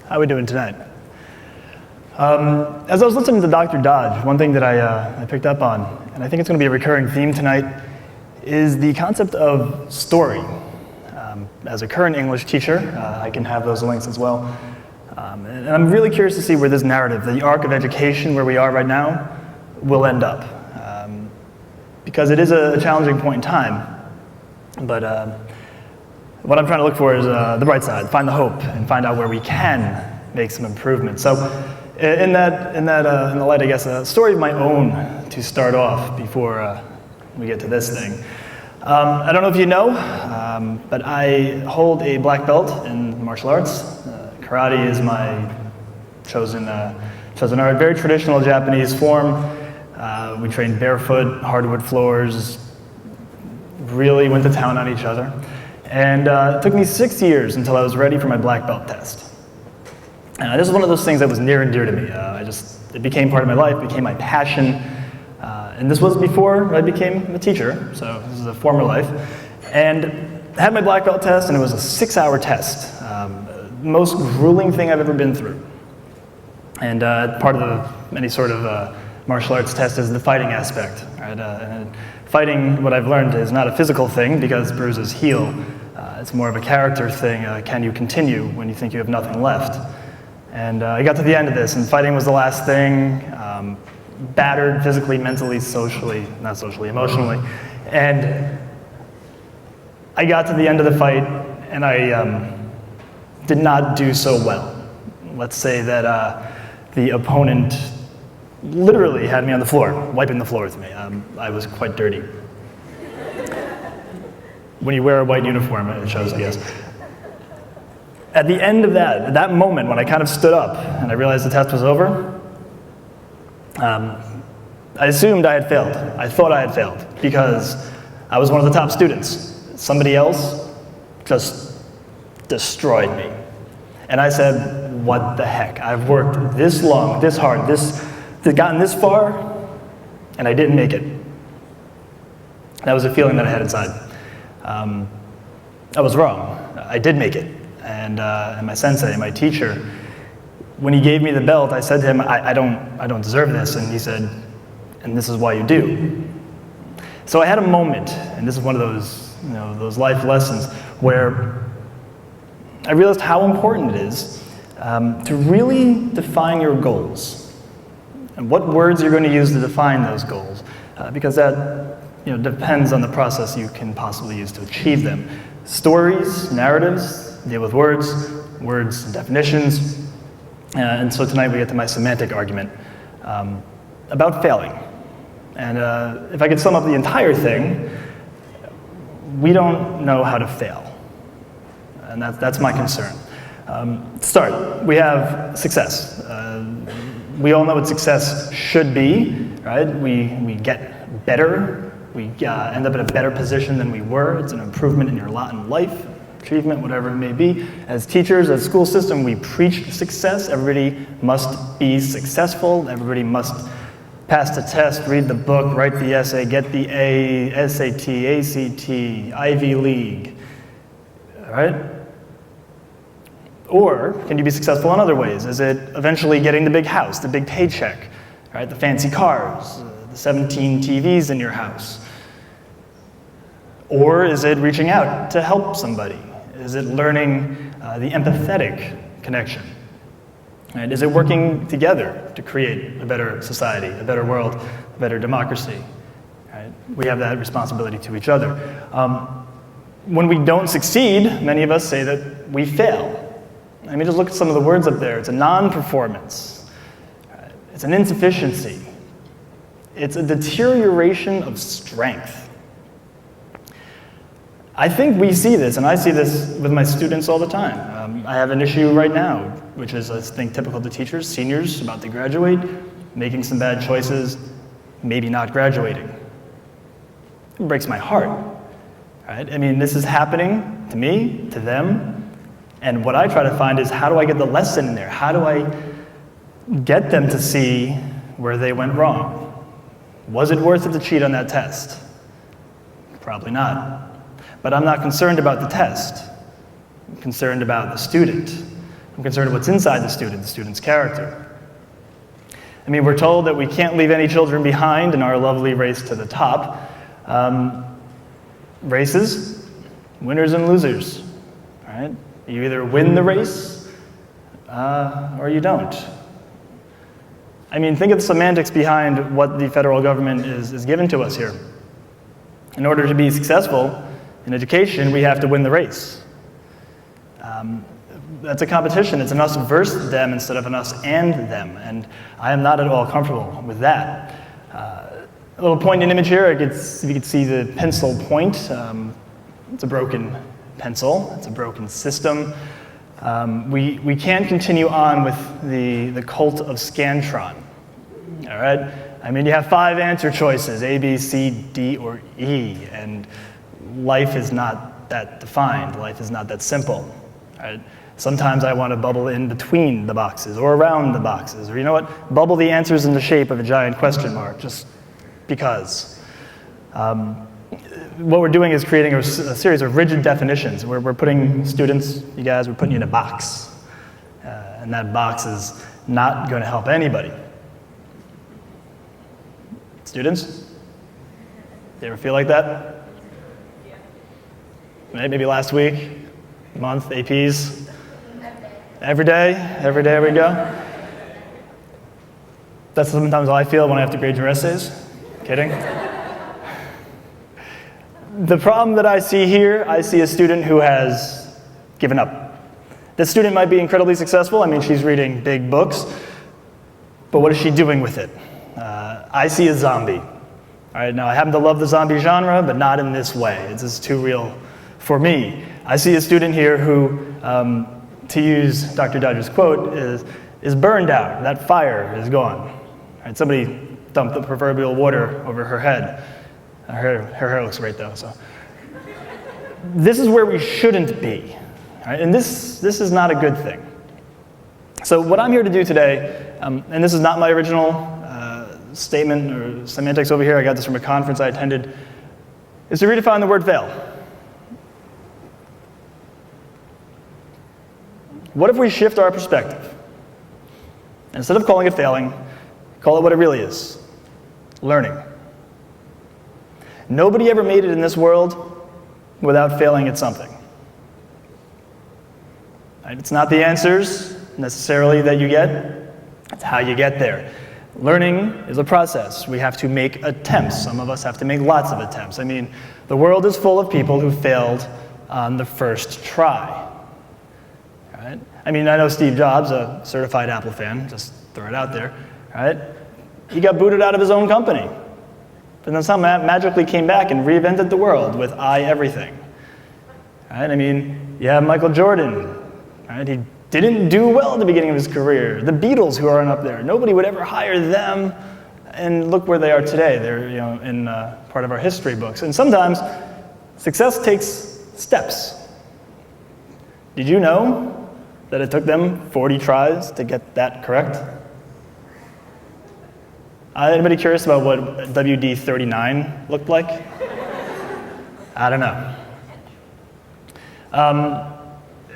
How are we doing tonight? As I was listening to Dr. Dodge, one thing that I picked up on, and I think it's going to be a recurring theme tonight, is the concept of story. As a current English teacher, I can have those links as well. And I'm really curious to see where this narrative, the arc of education where we are right now, will end up. Because it is a challenging point in time. But what I'm trying to look for is the bright side, find the hope, and find out where we can make some improvement. So in the light, I guess, a story of my own to start off before we get to this thing. I don't know if you know, but I hold a black belt in martial arts. Karate is my chosen art, very traditional Japanese form. We trained barefoot, hardwood floors, really went to town on each other. And it took me 6 years until I was ready for my black belt test. This is one of those things that was near and dear to me. It became part of my life, became my passion. And this was before I became a teacher, so this is a former life. And I had my black belt test, and it was a 6-hour test. Most grueling thing I've ever been through. And part of any sort of martial arts test is the fighting aspect. Right? And fighting, what I've learned, is not a physical thing because bruises heal. It's more of a character thing. Can you continue when you think you have nothing left? And I got to the end of this, and fighting was the last thing. Battered physically, mentally, socially, not socially, emotionally. And I got to the end of the fight, and I did not do so well. Let's say that the opponent literally had me on the floor, wiping the floor with me. I was quite dirty. When you wear a white uniform, it shows, yes. At the end of that moment when I kind of stood up and I realized the test was over, I assumed I had failed. I thought I had failed because I was one of the top students. Somebody else just destroyed me. And I said, what the heck? I've worked this long, this hard, gotten this far, and I didn't make it. That was a feeling that I had inside. I was wrong. I did make it. And my sensei, my teacher, when he gave me the belt, I said to him, I don't deserve this. And he said, and this is why you do. So I had a moment, and this is one of those life lessons, where I realized how important it is to really define your goals and what words you're going to use to define those goals, because that depends on the process you can possibly use to achieve them. Stories, narratives, deal with words and definitions. And so tonight we get to my semantic argument about failing. And if I could sum up the entire thing, we don't know how to fail. And that's my concern. To start, we have success. We all know what success should be, right? We get better. We end up in a better position than we were. It's an improvement in your lot in life, achievement, whatever it may be. As teachers, as school system, we preach success. Everybody must be successful. Everybody must pass the test, read the book, write the essay, get the A, SAT, ACT, Ivy League, all right? Or can you be successful in other ways? Is it eventually getting the big house, the big paycheck, right? The fancy cars, the 17 TVs in your house? Or is it reaching out to help somebody? Is it learning the empathetic connection? Right? Is it working together to create a better society, a better world, a better democracy? Right? We have that responsibility to each other. When we don't succeed, many of us say that we fail. I mean, just look at some of the words up there. It's a non-performance. It's an insufficiency. It's a deterioration of strength. I think we see this, and I see this with my students all the time. I have an issue right now, which is, I think, typical to teachers, seniors about to graduate, making some bad choices, maybe not graduating. It breaks my heart. Right? I mean, this is happening to me, to them. And what I try to find is, how do I get the lesson in there? How do I get them to see where they went wrong? Was it worth it to cheat on that test? Probably not. But I'm not concerned about the test. I'm concerned about the student. I'm concerned with what's inside the student's character. I mean, we're told that we can't leave any children behind in our lovely race to the top. Races, winners and losers, right? You either win the race or you don't. I mean, think of the semantics behind what the federal government is given to us here. In order to be successful in education, we have to win the race. That's a competition. It's an us versus them instead of an us and them, and I am not at all comfortable with that. A little pointing image here, you can see the pencil point. It's a broken pencil. It's a broken system. We can't continue on with the cult of Scantron. All right? I mean, you have 5 answer choices, A, B, C, D, or E, and life is not that defined. Life is not that simple. All right? Sometimes I want to bubble in between the boxes or around the boxes, or you know what? Bubble the answers in the shape of a giant question mark, just because. What we're doing is creating a series of rigid definitions. We're putting students, you guys, we're putting you in a box. And that box is not going to help anybody. Students? You ever feel like that? Maybe last week, month, APs? Every day we go. That's sometimes how I feel when I have to grade your essays. Kidding? The problem that I see here, I see a student who has given up. This student might be incredibly successful. I mean, she's reading big books, but what is she doing with it? I see a zombie. All right, now I happen to love the zombie genre, but not in this way. It's just too real for me. I see a student here who, to use Dr. Dodge's quote, is burned out. That fire is gone. All right, somebody dumped the proverbial water over her head. Her hair looks great though, so. This is where we shouldn't be, right? And this is not a good thing. So what I'm here to do today, and this is not my original statement or semantics over here, I got this from a conference I attended, is to redefine the word fail. What if we shift our perspective? Instead of calling it failing, call it what it really is, learning. Nobody ever made it in this world without failing at something. Right? It's not the answers necessarily that you get, it's how you get there. Learning is a process. We have to make attempts. Some of us have to make lots of attempts. I mean, the world is full of people who failed on the first try. Right? I mean, I know Steve Jobs, a certified Apple fan, just throw it out there, right? He got booted out of his own company. But then somehow magically came back and reinvented the world with everything. Right? I mean, you have Michael Jordan. Right? He didn't do well at the beginning of his career. The Beatles, who aren't up there, nobody would ever hire them. And look where they are today. They're in part of our history books. And sometimes success takes steps. Did you know that it took them 40 tries to get that correct? Anybody curious about what WD-39 looked like? I don't know.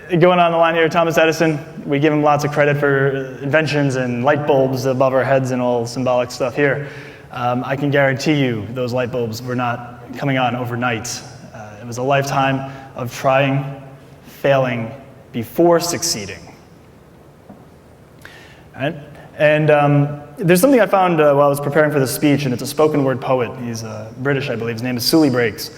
Going on the line here, Thomas Edison, we give him lots of credit for inventions and light bulbs above our heads and all symbolic stuff here. I can guarantee you those light bulbs were not coming on overnight. It was a lifetime of trying, failing, before succeeding. Right? And there's something I found while I was preparing for this speech, and it's a spoken word poet. He's British, I believe. His name is Sully Breaks.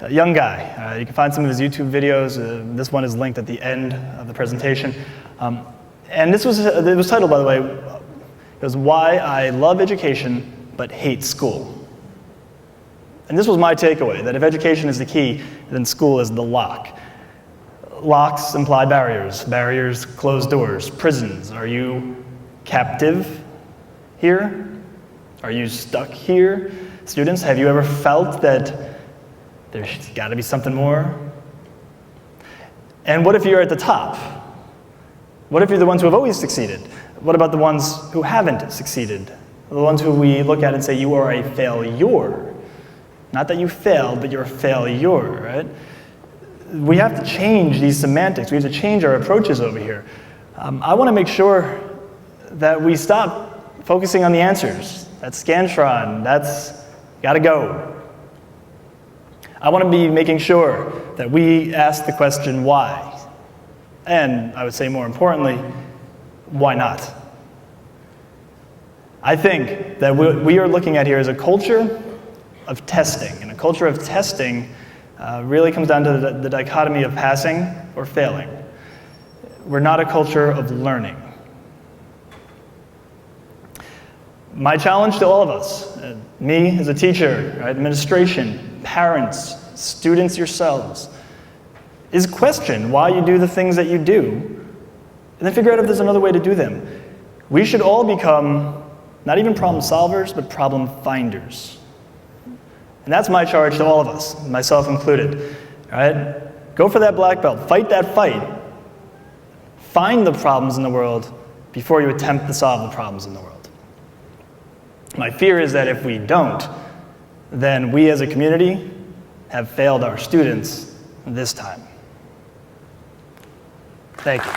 A young guy. You can find some of his YouTube videos. This one is linked at the end of the presentation. And it was titled, by the way, it was Why I Love Education but Hate School. And this was my takeaway, that if education is the key, then school is the lock. Locks imply barriers. Barriers close doors. Prisons. Are you captive here? Are you stuck here? Students, have you ever felt that there's got to be something more? And what if you're at the top? What if you're the ones who have always succeeded? What about the ones who haven't succeeded? The ones who we look at and say, you are a failure. Not that you failed, but you're a failure, right? We have to change these semantics. We have to change our approaches over here. I want to make sure that we stop focusing on the answers. That's Scantron, that's gotta go. I want to be making sure that we ask the question why. And I would say more importantly, why not? I think that what we are looking at here is a culture of testing. And a culture of testing really comes down to the dichotomy of passing or failing. We're not a culture of learning. My challenge to all of us, me as a teacher, right, administration, parents, students yourselves, is question why you do the things that you do, and then figure out if there's another way to do them. We should all become not even problem solvers, but problem finders. And that's my charge to all of us, myself included. All right? Go for that black belt. Fight that fight. Find the problems in the world before you attempt to solve the problems in the world. My fear is that if we don't, then we as a community have failed our students this time. Thank you.